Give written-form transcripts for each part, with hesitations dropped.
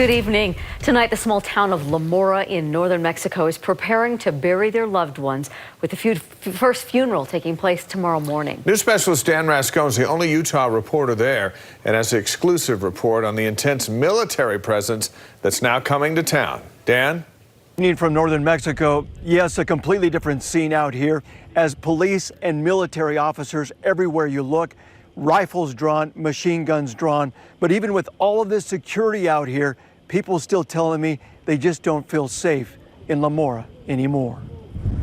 Good evening. Tonight, the small town of Mora in northern Mexico is preparing to bury their loved ones, with the first funeral taking place tomorrow morning. News specialist Dan Rascone is the only Utah reporter there and has an exclusive report on the intense military presence that's now coming to town. Dan? From northern Mexico, yes, a completely different scene out here as police and military officers everywhere you look, rifles drawn, machine guns drawn. But even with all of this security out here, people still telling me they just don't feel safe in La Mora anymore.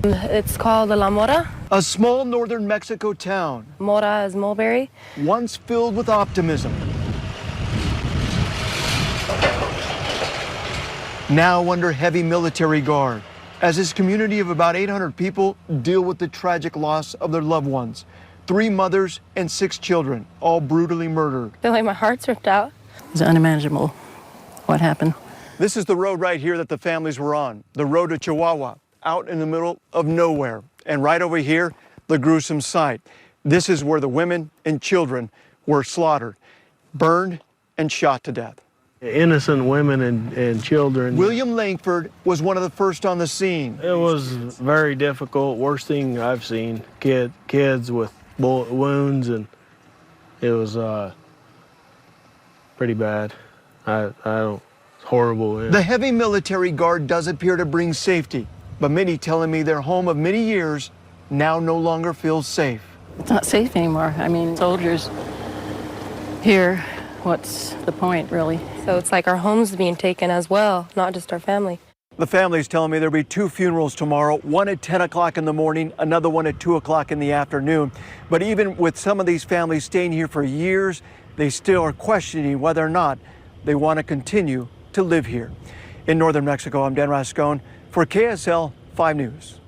It's called La Mora. A small northern Mexico town. Mora is mulberry. Once filled with optimism. Now under heavy military guard, as this community of about 800 people deal with the tragic loss of their loved ones. 3 mothers and 6 children, all brutally murdered. I feel like my heart's ripped out. It's unimaginable what happened. This is the road right here that the families were on, the road to Chihuahua, out in the middle of nowhere. And right over here, the gruesome site. This is where the women and children were slaughtered, burned, and shot to death. Innocent women and children. William Langford was one of the first on the scene. It was very difficult, worst thing I've seen. Kids with bullet wounds, and it was pretty bad. It's horrible. Yeah. The heavy military guard does appear to bring safety, but many telling me their home of many years now no longer feels safe. It's not safe anymore. I mean, soldiers here, what's the point, really? So it's like our home's being taken as well, not just our family. The family's telling me there'll be 2 funerals tomorrow, one at 10 o'clock in the morning, another one at 2 o'clock in the afternoon. But even with some of these families staying here for years, they still are questioning whether or not they want to continue to live here. In northern Mexico, I'm Dan Rascone for KSL 5 News.